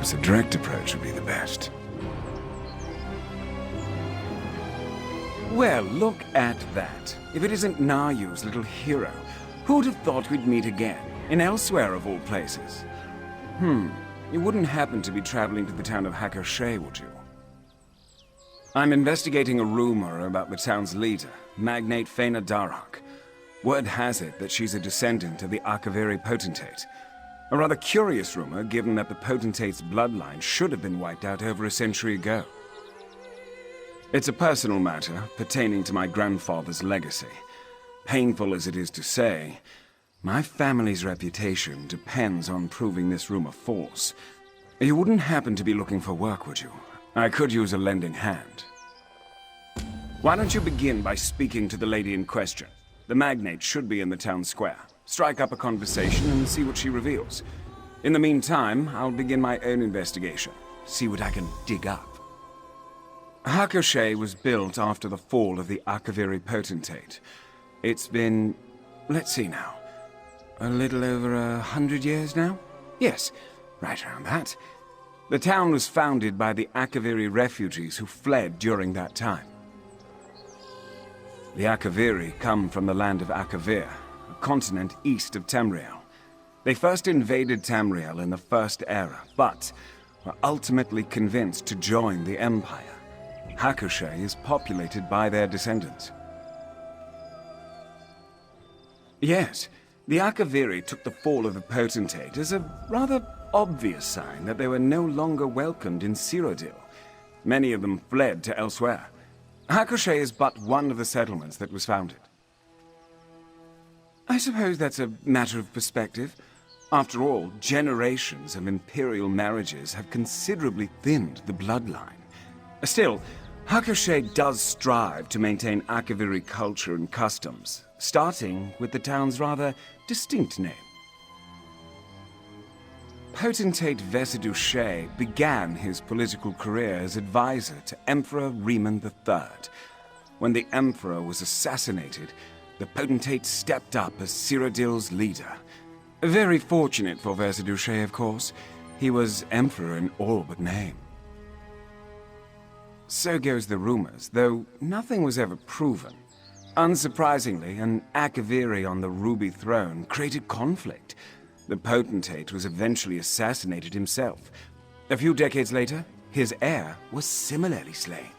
Perhaps a direct approach would be the best. Well, look at that. If it isn't Nayu's little hero, who would have thought we'd meet again? In Elsweyr, of all places. You wouldn't happen to be traveling to the town of Hakoshae, would you? I'm investigating a rumor about the town's leader, Magnate Feina-Darak. Word has it that she's a descendant of the Akaviri Potentate. A rather curious rumor, given that the Potentate's bloodline should have been wiped out over a century ago. It's a personal matter pertaining to my grandfather's legacy. Painful as it is to say, my family's reputation depends on proving this rumor false. You wouldn't happen to be looking for work, would you? I could use a lending hand. Why don't you begin by speaking to the lady in question? The Magnate should be in the town square. Strike up a conversation and see what she reveals. In the meantime, I'll begin my own investigation. See what I can dig up. Hakoshae was built after the fall of the Akaviri Potentate. It's been, let's see now, a little over 100 years now? Yes, right around that. The town was founded by the Akaviri refugees who fled during that time. The Akaviri come from the land of Akavir, a continent east of Tamriel. They first invaded Tamriel in the First Era, but were ultimately convinced to join the Empire. Hakoshae is populated by their descendants. Yes, the Akaviri took the fall of the Potentate as a rather obvious sign that they were no longer welcomed in Cyrodiil. Many of them fled to Elsweyr. Hakoshae is but one of the settlements that was founded. I suppose that's a matter of perspective. After all, generations of imperial marriages have considerably thinned the bloodline. Still, Hakoshae does strive to maintain Akaviri culture and customs, starting with the town's rather distinct name. Potentate Vesidushe began his political career as advisor to Emperor Riemann III. When the Emperor was assassinated, the Potentate stepped up as Cyrodiil's leader. Very fortunate for Vesidushe, of course. He was Emperor in all but name. So goes the rumors, though nothing was ever proven. Unsurprisingly, an Akaviri on the Ruby Throne created conflict. The Potentate was eventually assassinated himself. A few decades later, his heir was similarly slain.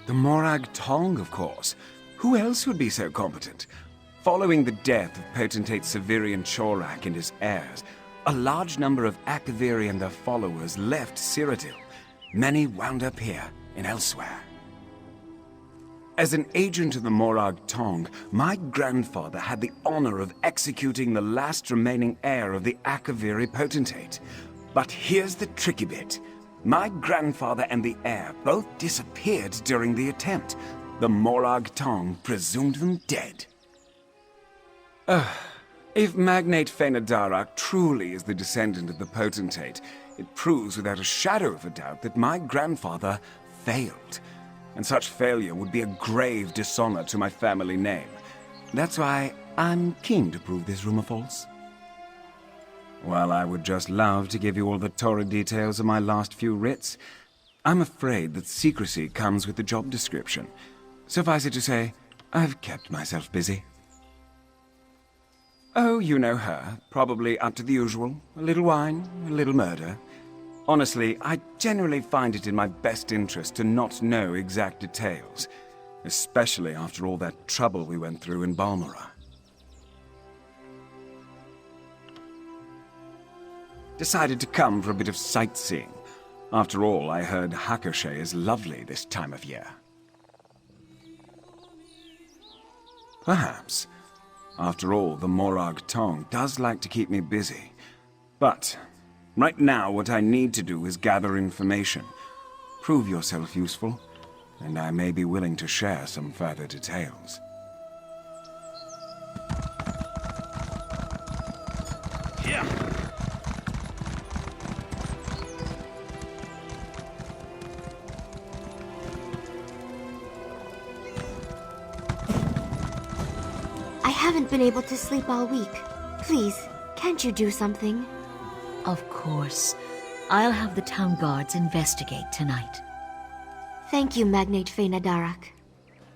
The Morag Tong, of course. Who else would be so competent? Following the death of Potentate Severian Chorak and his heirs, a large number of Akaviri and their followers left Cyrodiil. Many wound up here in Elsweyr. As an agent of the Morag Tong, my grandfather had the honor of executing the last remaining heir of the Akaviri Potentate. But here's the tricky bit. My grandfather and the heir both disappeared during the attempt. The Morag Tong presumed them dead. If Magnate Feina-Darak truly is the descendant of the Potentate, it proves without a shadow of a doubt that my grandfather failed. And such failure would be a grave dishonor to my family name. That's why I'm keen to prove this rumor false. While I would just love to give you all the torrid details of my last few writs, I'm afraid that secrecy comes with the job description. Suffice it to say, I've kept myself busy. Oh, you know her. Probably up to the usual. A little wine, a little murder. Honestly, I generally find it in my best interest to not know exact details, especially after all that trouble we went through in Balmora. Decided to come for a bit of sightseeing. After all, I heard Hakoshae is lovely this time of year. Perhaps. After all, the Morag Tong does like to keep me busy. But right now, what I need to do is gather information. Prove yourself useful, and I may be willing to share some further details. Here! I haven't been able to sleep all week. Please, can't you do something? Of course. I'll have the town guards investigate tonight. Thank you, Magnate Feina-Darak.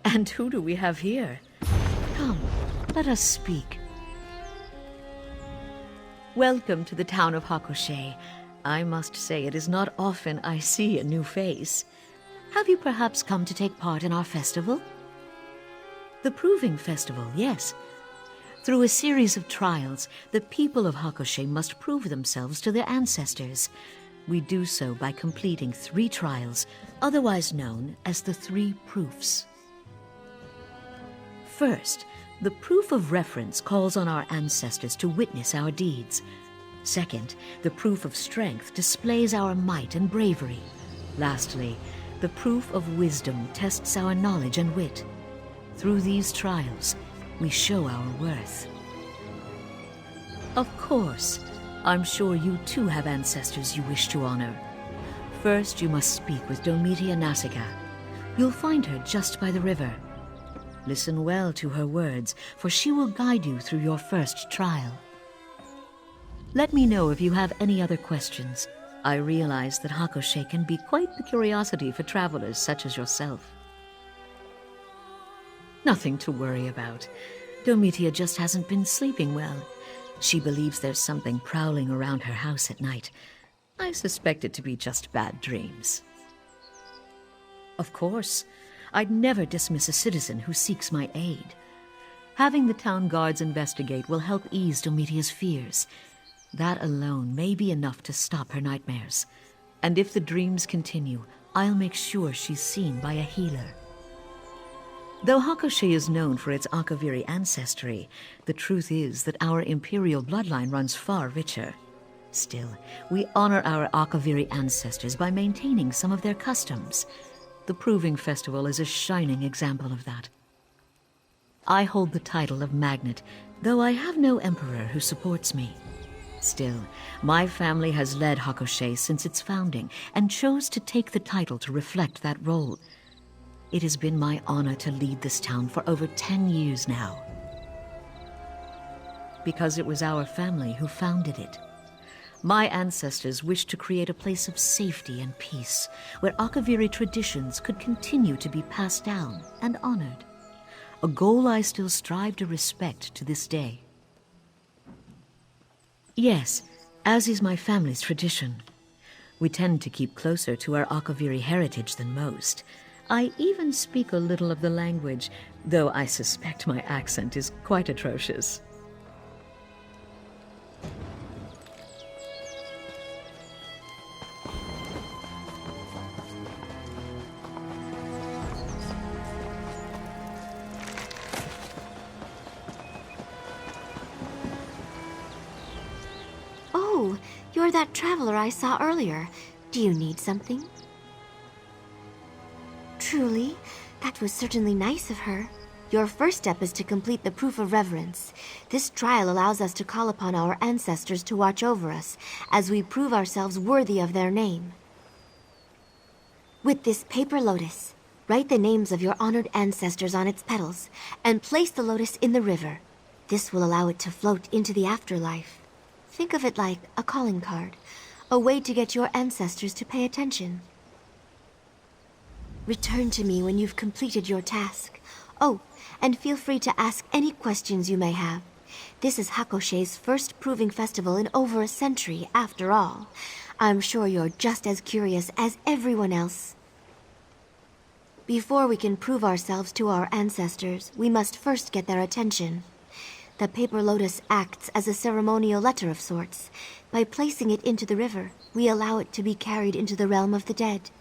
And who do we have here? Come, let us speak. Welcome to the town of Hakoshae. I must say it is not often I see a new face. Have you perhaps come to take part in our festival? The Proving Festival, yes. Through a series of trials, the people of Hakoshae must prove themselves to their ancestors. We do so by completing 3 trials, otherwise known as the 3 proofs. First, the proof of reference calls on our ancestors to witness our deeds. Second, the proof of strength displays our might and bravery. Lastly, the proof of wisdom tests our knowledge and wit. Through these trials, we show our worth. Of course, I'm sure you too have ancestors you wish to honor. First, you must speak with Domitia Nausicaa. You'll find her just by the river. Listen well to her words, for she will guide you through your first trial. Let me know if you have any other questions. I realize that Hakoshae can be quite the curiosity for travelers such as yourself. Nothing to worry about. Domitia just hasn't been sleeping well. She believes there's something prowling around her house at night. I suspect it to be just bad dreams. Of course, I'd never dismiss a citizen who seeks my aid. Having the town guards investigate will help ease Domitia's fears. That alone may be enough to stop her nightmares. And if the dreams continue, I'll make sure she's seen by a healer. Though Hakoshae is known for its Akaviri ancestry, the truth is that our imperial bloodline runs far richer. Still, we honor our Akaviri ancestors by maintaining some of their customs. The Proving Festival is a shining example of that. I hold the title of Magnate, though I have no emperor who supports me. Still, my family has led Hakoshae since its founding and chose to take the title to reflect that role. It has been my honor to lead this town for over 10 years now. Because it was our family who founded it. My ancestors wished to create a place of safety and peace, where Akaviri traditions could continue to be passed down and honored. A goal I still strive to respect to this day. Yes, as is my family's tradition. We tend to keep closer to our Akaviri heritage than most. I even speak a little of the language, though I suspect my accent is quite atrocious. Oh, you're that traveler I saw earlier. Do you need something? Truly, that was certainly nice of her. Your first step is to complete the proof of reverence. This trial allows us to call upon our ancestors to watch over us as we prove ourselves worthy of their name. With this paper lotus, write the names of your honored ancestors on its petals and place the lotus in the river. This will allow it to float into the afterlife. Think of it like a calling card, a way to get your ancestors to pay attention. Return to me when you've completed your task. Oh, and feel free to ask any questions you may have. This is Hakoshae's first Proving Festival in over a century, after all. I'm sure you're just as curious as everyone else. Before we can prove ourselves to our ancestors, we must first get their attention. The paper lotus acts as a ceremonial letter of sorts. By placing it into the river, we allow it to be carried into the realm of the dead.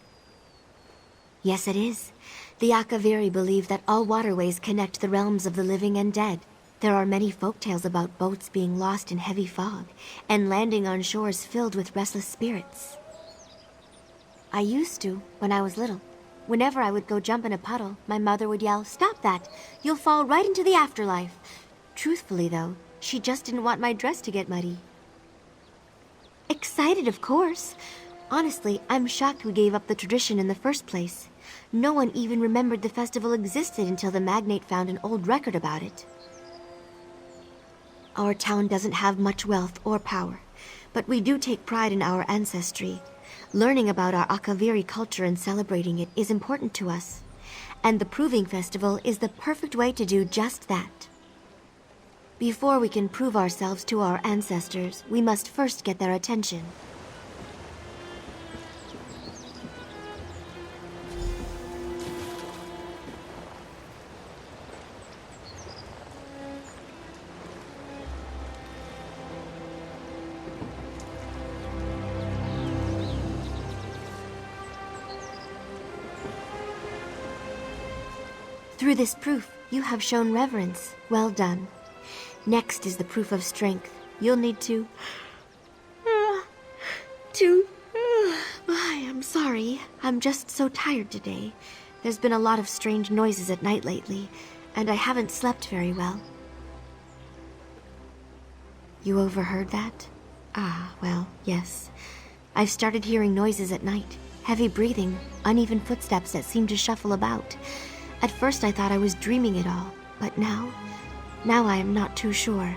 Yes, it is. The Akaviri believe that all waterways connect the realms of the living and dead. There are many folktales about boats being lost in heavy fog and landing on shores filled with restless spirits. I used to, when I was little. Whenever I would go jump in a puddle, my mother would yell, "Stop that! You'll fall right into the afterlife." Truthfully, though, she just didn't want my dress to get muddy. Excited, of course. Honestly, I'm shocked we gave up the tradition in the first place. No one even remembered the festival existed until the Magnate found an old record about it. Our town doesn't have much wealth or power, but we do take pride in our ancestry. Learning about our Akaviri culture and celebrating it is important to us. And the Proving Festival is the perfect way to do just that. Before we can prove ourselves to our ancestors, we must first get their attention. Through this proof, you have shown reverence. Well done. Next is the proof of strength. You'll need to... I'm sorry. I'm just so tired today. There's been a lot of strange noises at night lately, and I haven't slept very well. You overheard that? Ah, well, yes. I've started hearing noises at night. Heavy breathing, uneven footsteps that seem to shuffle about. At first I thought I was dreaming it all, but now I am not too sure.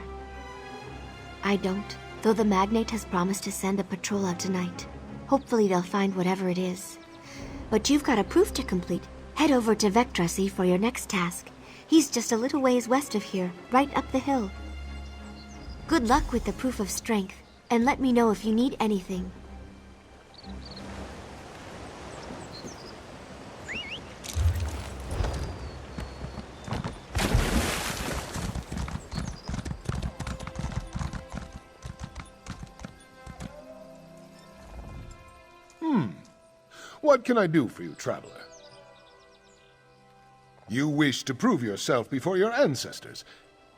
I don't, though the Magnate has promised to send a patrol out tonight. Hopefully they'll find whatever it is. But you've got a proof to complete. Head over to Vectrasi for your next task. He's just a little ways west of here, right up the hill. Good luck with the proof of strength, and let me know if you need anything. What can I do for you, traveler? You wish to prove yourself before your ancestors.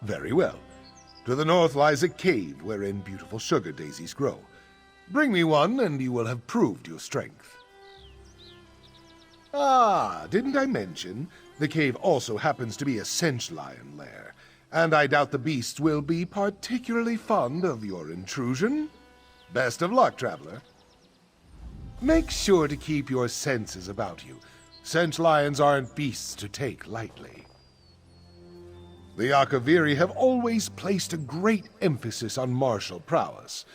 Very well. To the north lies a cave wherein beautiful sugar daisies grow. Bring me one, and you will have proved your strength. Ah, didn't I mention? The cave also happens to be a Sench lion lair, and I doubt the beasts will be particularly fond of your intrusion. Best of luck, traveler. Make sure to keep your senses about you. Sench lions aren't beasts to take lightly. The Akaviri have always placed a great emphasis on martial prowess.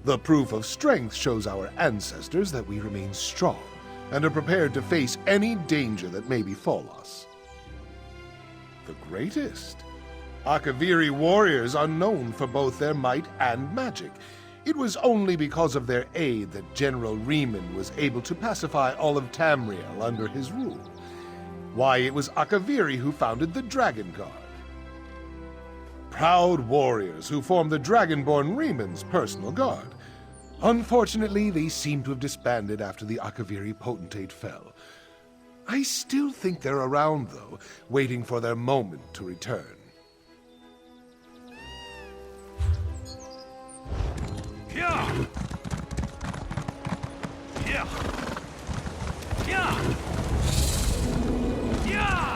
The proof of strength shows our ancestors that we remain strong and are prepared to face any danger that may befall us. The greatest. Akaviri warriors are known for both their might and magic. It was only because of their aid that General Riemann was able to pacify all of Tamriel under his rule. Why, it was Akaviri who founded the Dragon Guard. Proud warriors who formed the Dragonborn Riemann's personal guard. Unfortunately, they seem to have disbanded after the Akaviri Potentate fell. I still think they're around, though, waiting for their moment to return. Yeah! Yeah! Yeah! Yeah!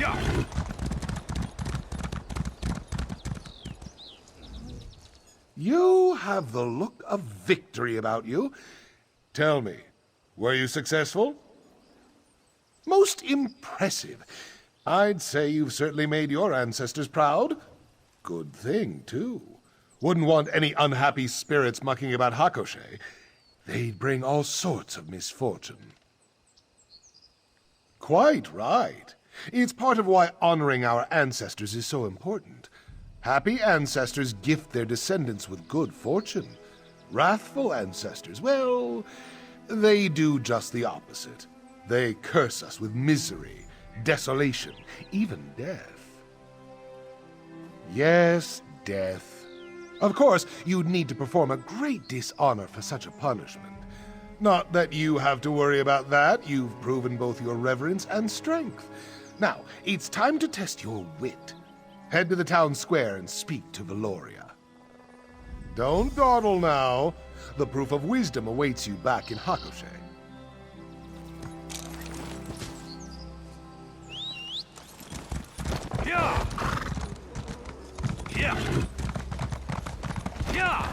Yeah. You have the look of victory about you. Tell me, were you successful? Most impressive. I'd say you've certainly made your ancestors proud. Good thing, too. Wouldn't want any unhappy spirits mucking about Hakoshae. They'd bring all sorts of misfortune. Quite right. It's part of why honoring our ancestors is so important. Happy ancestors gift their descendants with good fortune. Wrathful ancestors, well, they do just the opposite. They curse us with misery, desolation, even death. Yes, death. Of course, you'd need to perform a great dishonor for such a punishment. Not that you have to worry about that. You've proven both your reverence and strength. Now, it's time to test your wit. Head to the town square and speak to Valoria. Don't dawdle now. The proof of wisdom awaits you back in Hakoshae. Yeah. Yeah. Yeah.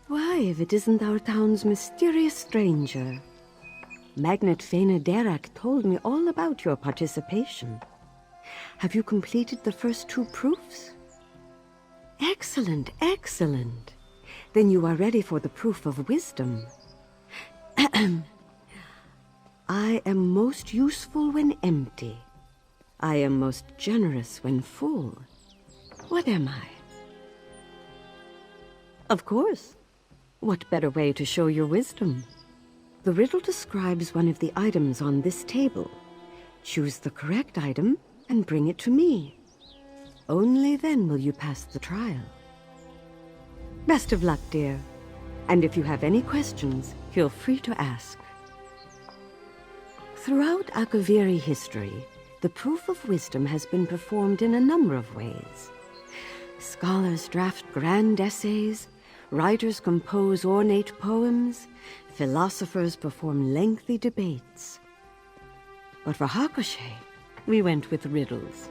Why, if it isn't our town's mysterious stranger. Magnate Feina-Darak told me all about your participation. Have you completed the first 2 proofs? Excellent, excellent. Then you are ready for the proof of wisdom. I am most useful when empty. I am most generous when full. What am I? Of course. What better way to show your wisdom? The riddle describes one of the items on this table. Choose the correct item and bring it to me. Only then will you pass the trial. Best of luck, dear. And if you have any questions, feel free to ask. Throughout Akaviri history, the proof of wisdom has been performed in a number of ways. Scholars draft grand essays, writers compose ornate poems, philosophers perform lengthy debates. But for Hakoshae, we went with riddles.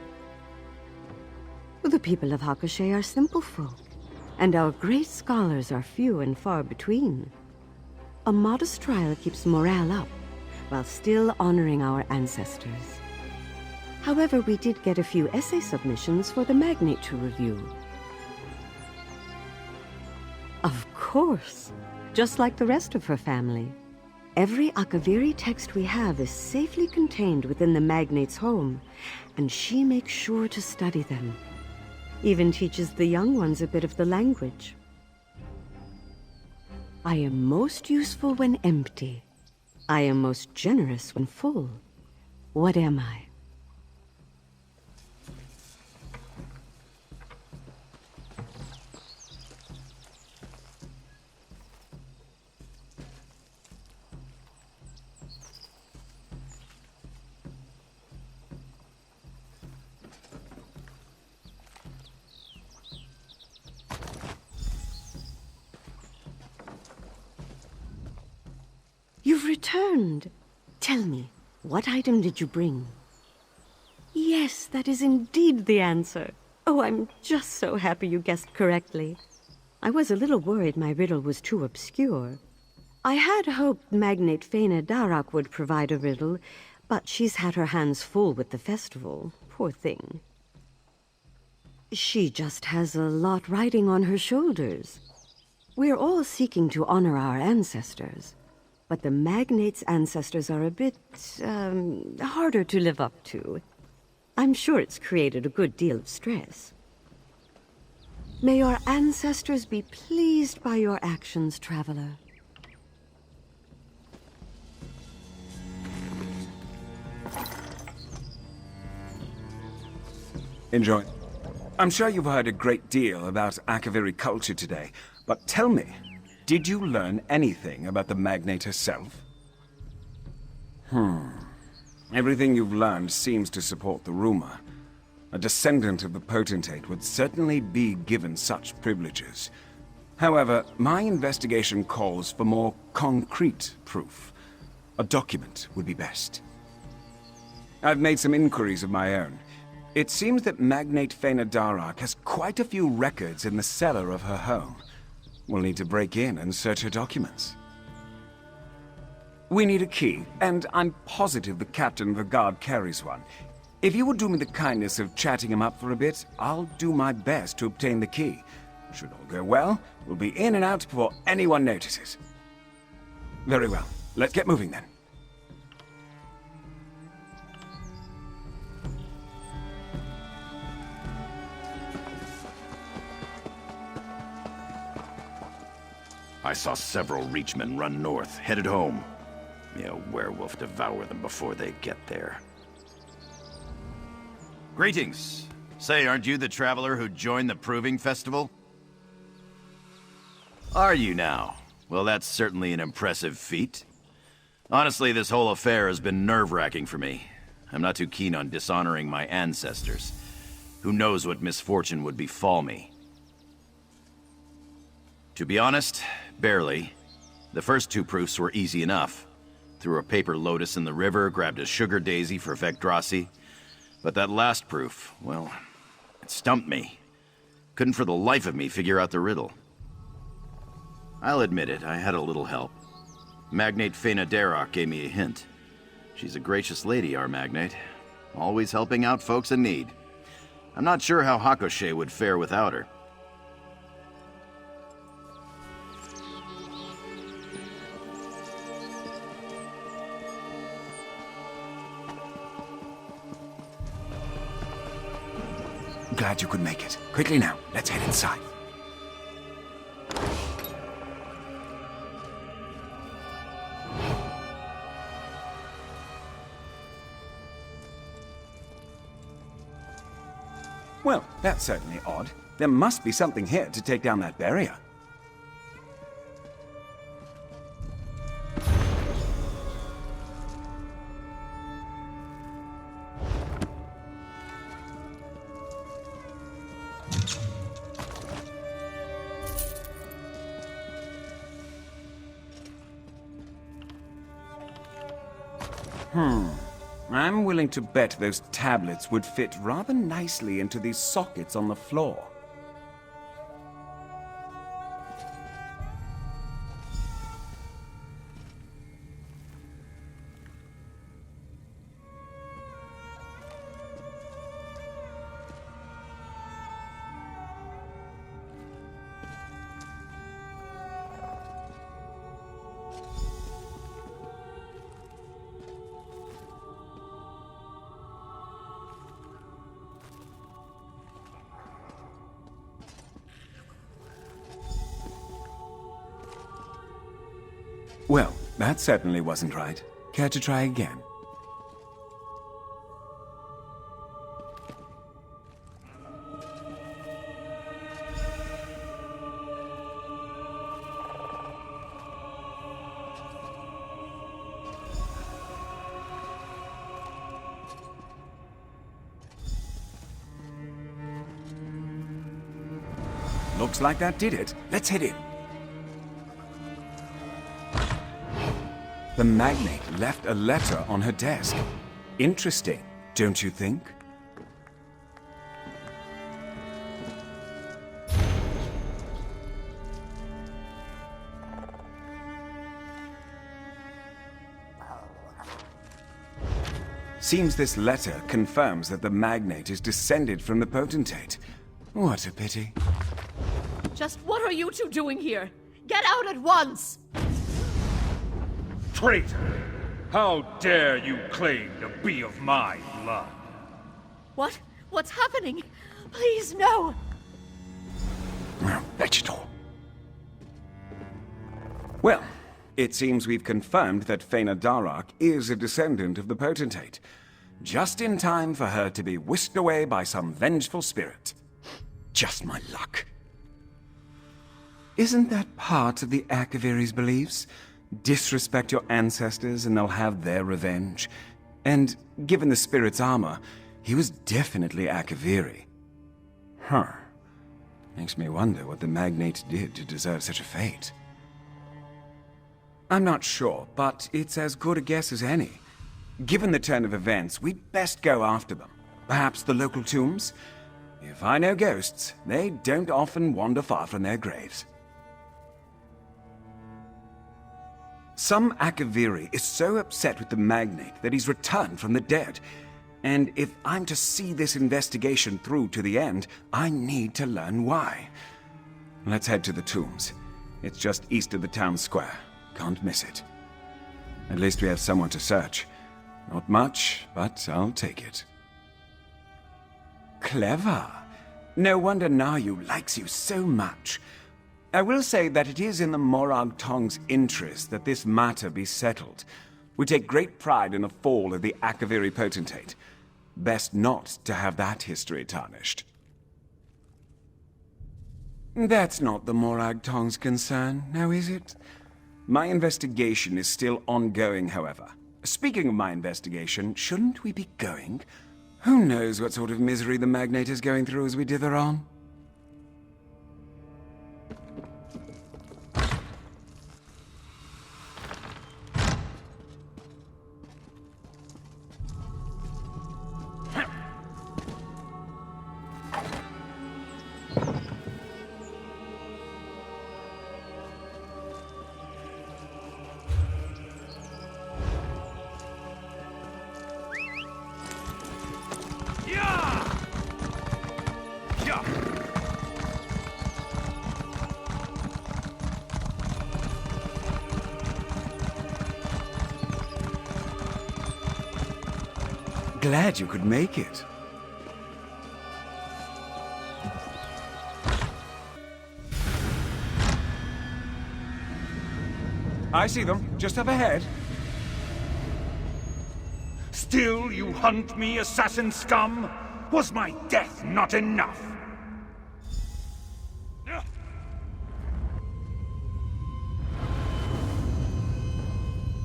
The people of Hakoshae are simple folk, and our great scholars are few and far between. A modest trial keeps morale up, while still honoring our ancestors. However, we did get a few essay submissions for the Magnate to review. Of course, just like the rest of her family. Every Akaviri text we have is safely contained within the Magnate's home, and she makes sure to study them. Even teaches the young ones a bit of the language. I am most useful when empty. I am most generous when full. What am I? You've returned. Tell me, what item did you bring? Yes, that is indeed the answer. Oh, I'm just so happy you guessed correctly. I was a little worried my riddle was too obscure. I had hoped Magnate Feina-Darak would provide a riddle, but she's had her hands full with the festival. Poor thing. She just has a lot riding on her shoulders. We're all seeking to honor our ancestors. But the Magnate's ancestors are a bit, harder to live up to. I'm sure it's created a good deal of stress. May your ancestors be pleased by your actions, traveler. Enjoy. I'm sure you've heard a great deal about Akaviri culture today, but tell me, Did you learn anything about the Magnate herself? Everything you've learned seems to support the rumor. A descendant of the Potentate would certainly be given such privileges. However, my investigation calls for more concrete proof. A document would be best. I've made some inquiries of my own. It seems that Magnate Feina-Darak has quite a few records in the cellar of her home. We'll need to break in and search her documents. We need a key, and I'm positive the captain of the guard carries one. If you would do me the kindness of chatting him up for a bit, I'll do my best to obtain the key. Should all go well, we'll be in and out before anyone notices. Very well. Let's get moving then. I saw several Reachmen run north, headed home. May a werewolf devour them before they get there. Greetings. Say, aren't you the traveler who joined the Proving Festival? Are you now? Well, that's certainly an impressive feat. Honestly, this whole affair has been nerve-wracking for me. I'm not too keen on dishonoring my ancestors. Who knows what misfortune would befall me? To be honest, barely. The first two proofs were easy enough. Threw a paper lotus in the river, grabbed a sugar daisy for Vecdrasi. But that last proof, well, it stumped me. Couldn't for the life of me figure out the riddle. I'll admit it, I had a little help. Magnate Feina-Darak gave me a hint. She's a gracious lady, our Magnate. Always helping out folks in need. I'm not sure how Hakoshae would fare without her. Glad you could make it. Quickly now, let's head inside. Well, that's certainly odd. There must be something here to take down that barrier. I'm willing to bet those tablets would fit rather nicely into these sockets on the floor. Well, that certainly wasn't right. Care to try again? Looks like that did it. Let's head in. The Magnate left a letter on her desk. Interesting, don't you think? Seems this letter confirms that the Magnate is descended from the Potentate. What a pity. Just what are you two doing here? Get out at once! Traitor! How dare you claim to be of my blood? What? What's happening? Please, no! Vegetal. Well, it seems we've confirmed that Feina-Darak is a descendant of the Potentate. Just in time for her to be whisked away by some vengeful spirit. Just my luck. Isn't that part of the Akaviri's beliefs? Disrespect your ancestors and they'll have their revenge. And given the spirit's armor, he was definitely Akaviri. Huh. Makes me wonder what the Magnate did to deserve such a fate. I'm not sure, but it's as good a guess as any. Given the turn of events, we'd best go after them. Perhaps the local tombs? If I know ghosts, they don't often wander far from their graves. Some Akaviri is so upset with the Magnate that he's returned from the dead. And if I'm to see this investigation through to the end, I need to learn why. Let's head to the tombs. It's just east of the town square. Can't miss it. At least we have someone to search. Not much, but I'll take it. Clever. No wonder Nayu likes you so much. I will say that it is in the Morag Tong's interest that this matter be settled. We take great pride in the fall of the Akaviri Potentate. Best not to have that history tarnished. That's not the Morag Tong's concern, now is it? My investigation is still ongoing, however. Speaking of my investigation, shouldn't we be going? Who knows what sort of misery the Magnate is going through as we dither on? Glad you could make it. I see them, just up ahead. Still you hunt me, assassin scum? Was my death not enough?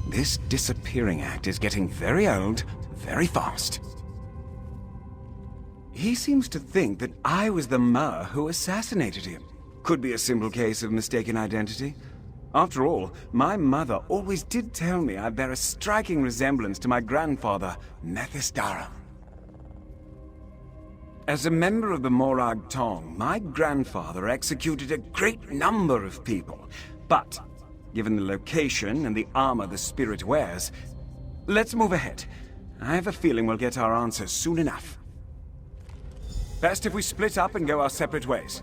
This disappearing act is getting very old, very fast. He seems to think that I was the Mer who assassinated him. Could be a simple case of mistaken identity. After all, my mother always did tell me I bear a striking resemblance to my grandfather, Methisdarum. As a member of the Morag Tong, my grandfather executed a great number of people. But, given the location and the armor the spirit wears, let's move ahead. I have a feeling we'll get our answers soon enough. Best if we split up and go our separate ways.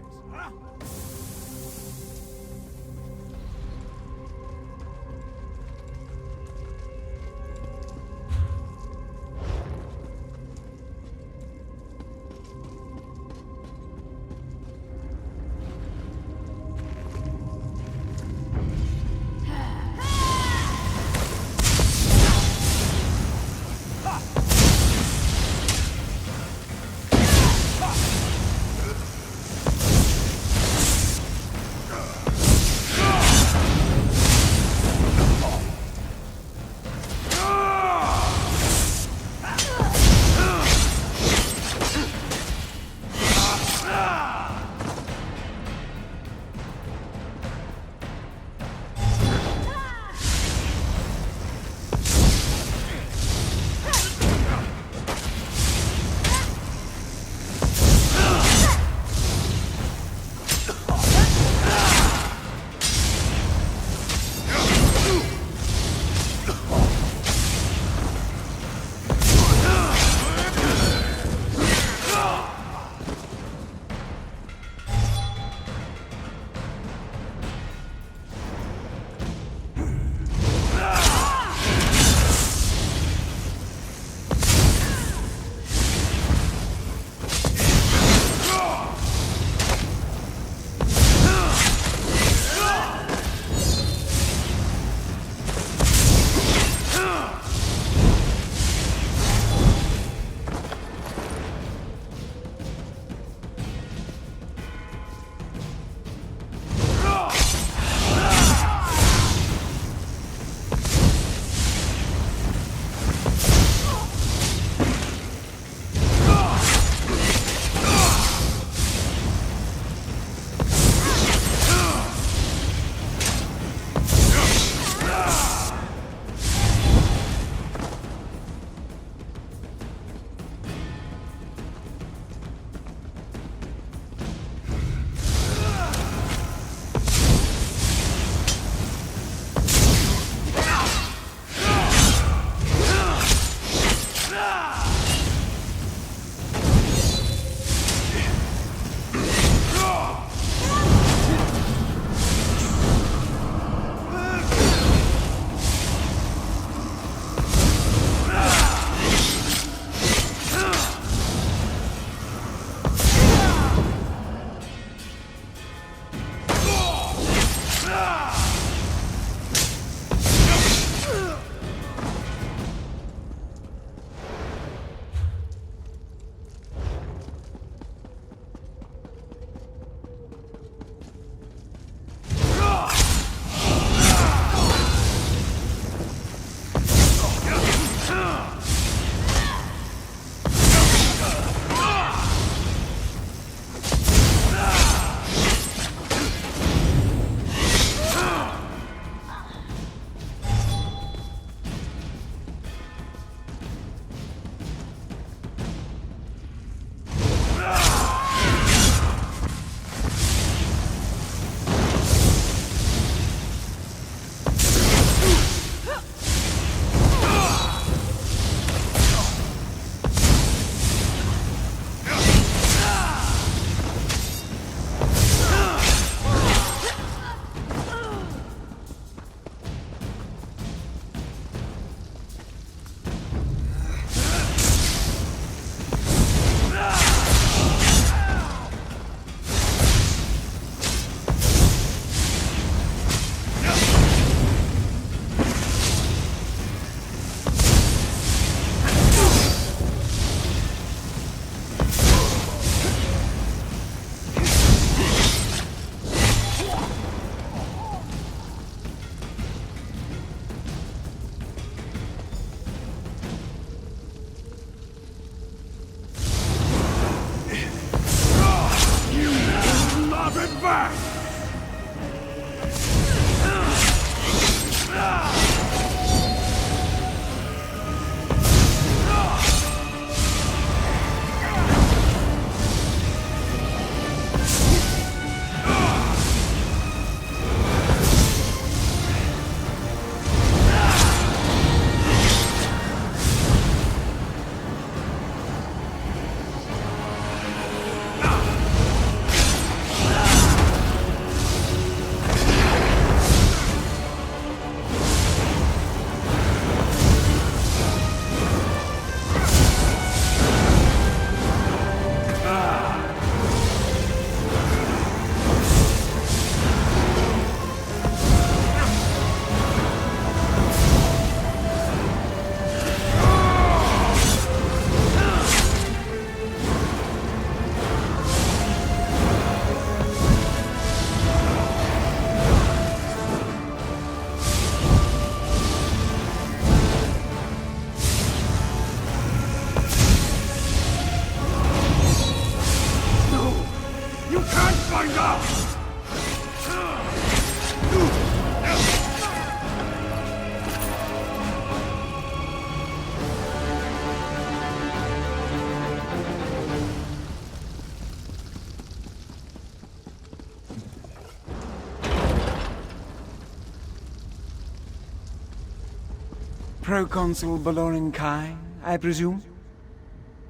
Proconsul Balorin Kai, I presume?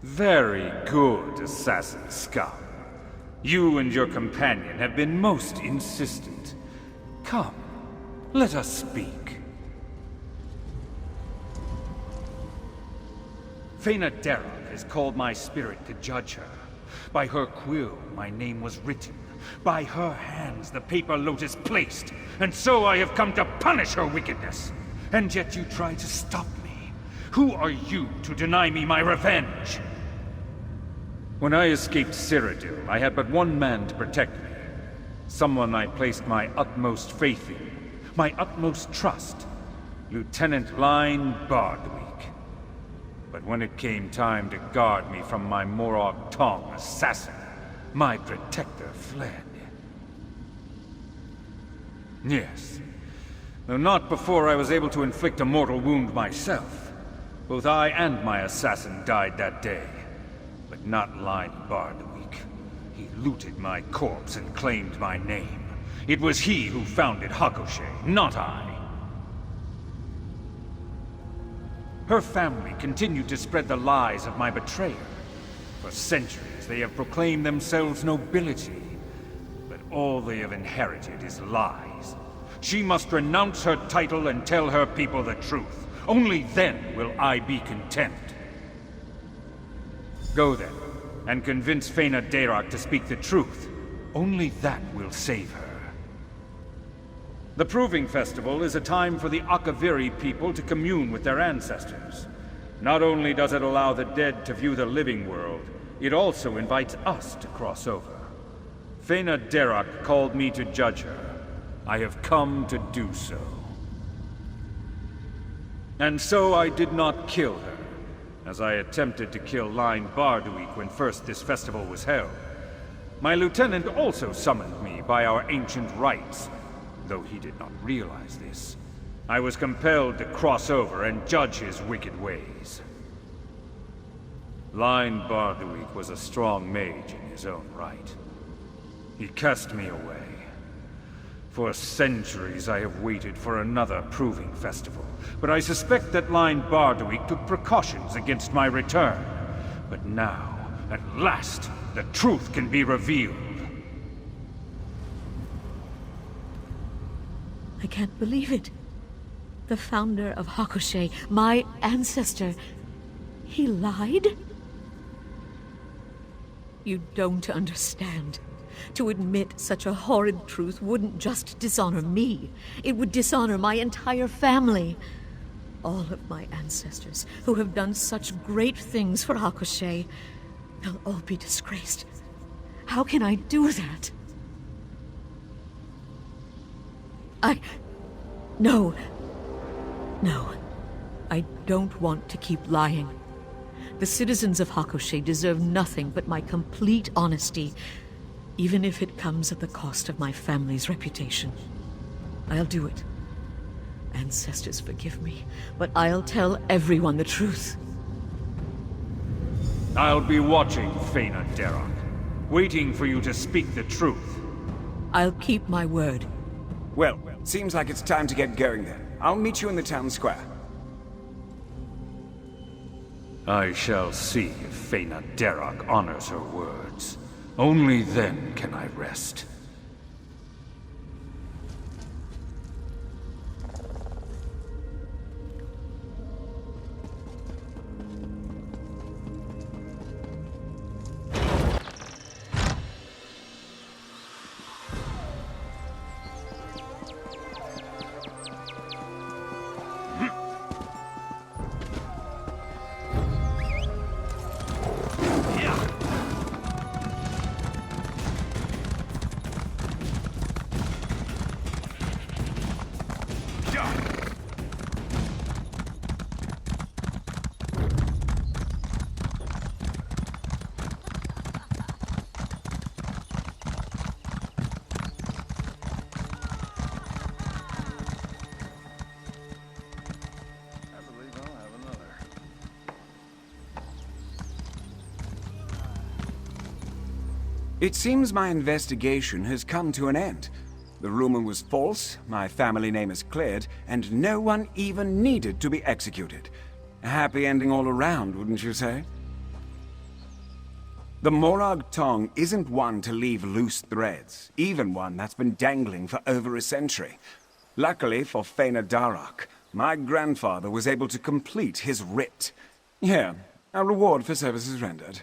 Very good, Assassin Scum. You and your companion have been most insistent. Come, let us speak. Feina-Darak has called my spirit to judge her. By her quill, my name was written. By her hands, the paper lotus placed. And so I have come to punish her wickedness. And yet you try to stop me. Who are you to deny me my revenge? When I escaped Cyrodiil, I had but one man to protect me. Someone I placed my utmost faith in, my utmost trust. Lieutenant Line Bardwick. But when it came time to guard me from my Morag Tong assassin, my protector fled. Yes. Though not before I was able to inflict a mortal wound myself. Both I and my assassin died that day. But not Line Bardwick. He looted my corpse and claimed my name. It was he who founded Hakoshae, not I. Her family continued to spread the lies of my betrayer. For centuries they have proclaimed themselves nobility. But all they have inherited is lies. She must renounce her title and tell her people the truth. Only then will I be content. Go then, and convince Feina-Darak to speak the truth. Only that will save her. The Proving Festival is a time for the Akaviri people to commune with their ancestors. Not only does it allow the dead to view the living world, it also invites us to cross over. Feina-Darak called me to judge her. I have come to do so. And so I did not kill her, as I attempted to kill Line Barduik when first this festival was held. My lieutenant also summoned me by our ancient rites, though he did not realize this. I was compelled to cross over and judge his wicked ways. Line Barduik was a strong mage in his own right. He cast me away. For centuries I have waited for another Proving Festival, but I suspect that Line Barduik took precautions against my return. But now, at last, the truth can be revealed. I can't believe it. The founder of Hakoshae, my ancestor, he lied? You don't understand. To admit such a horrid truth wouldn't just dishonor me. It would dishonor my entire family. All of my ancestors, who have done such great things for Hakoshae, they'll all be disgraced. How can I do that? No. I don't want to keep lying. The citizens of Hakoshae deserve nothing but my complete honesty, even if it comes at the cost of my family's reputation. I'll do it. Ancestors, forgive me, but I'll tell everyone the truth. I'll be watching, Feina-Darak, waiting for you to speak the truth. I'll keep my word. Well, seems like it's time to get going then. I'll meet you in the town square. I shall see if Feina-Darak honors her words. Only then can I rest. It seems my investigation has come to an end. The rumor was false, my family name is cleared, and no one even needed to be executed. A happy ending all around, wouldn't you say? The Morag Tong isn't one to leave loose threads, even one that's been dangling for over a century. Luckily for Feina-Darak, my grandfather was able to complete his writ. Here, a reward for services rendered.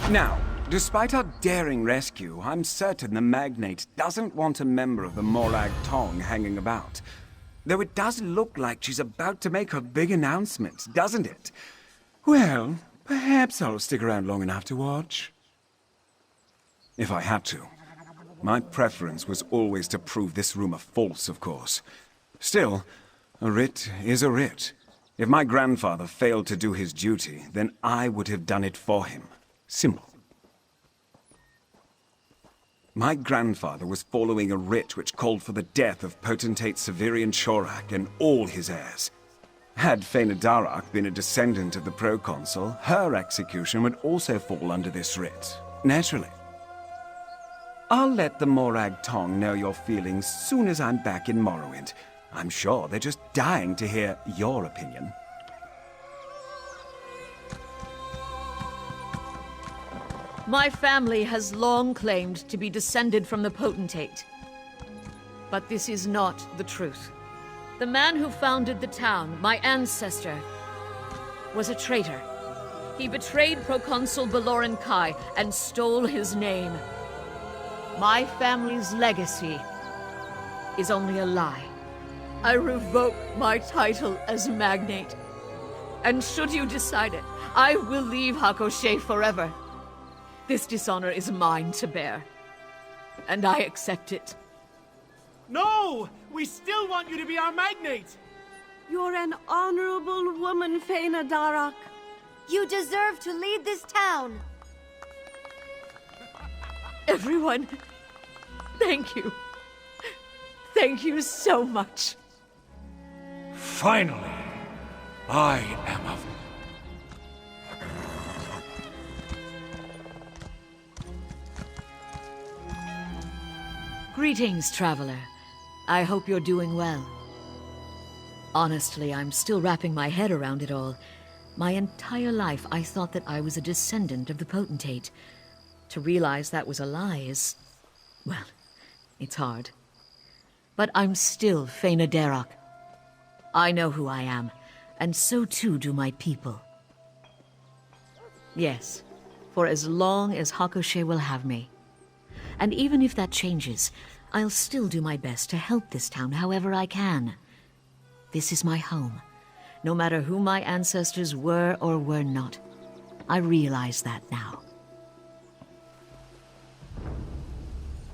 Now, despite our daring rescue, I'm certain the Magnate doesn't want a member of the Morag Tong hanging about. Though it does look like she's about to make her big announcement, doesn't it? Well, perhaps I'll stick around long enough to watch. If I had to. My preference was always to prove this rumor false, of course. Still, a writ is a writ. If my grandfather failed to do his duty, then I would have done it for him. Simple. My grandfather was following a writ which called for the death of Potentate Severian Shorak and all his heirs. Had Feina-Darak been a descendant of the proconsul, her execution would also fall under this writ, naturally. I'll let the Morag Tong know your feelings soon as I'm back in Morrowind. I'm sure they're just dying to hear your opinion. My family has long claimed to be descended from the Potentate. But this is not the truth. The man who founded the town, my ancestor, was a traitor. He betrayed Proconsul Baloran Kai and stole his name. My family's legacy is only a lie. I revoke my title as Magnate. And should you decide it, I will leave Hakoshae forever. This dishonor is mine to bear. And I accept it. No! We still want you to be our Magnate! You're an honorable woman, Feina-Darak. You deserve to lead this town. Everyone, thank you. Thank you so much. Finally, I am of... Greetings, traveler. I hope you're doing well. Honestly, I'm still wrapping my head around it all. My entire life, I thought that I was a descendant of the Potentate. To realize that was a lie is... well, it's hard. But I'm still Feina-Darak. I know who I am, and so too do my people. Yes, for as long as Hakoshae will have me. And even if that changes, I'll still do my best to help this town however I can. This is my home, no matter who my ancestors were or were not. I realize that now.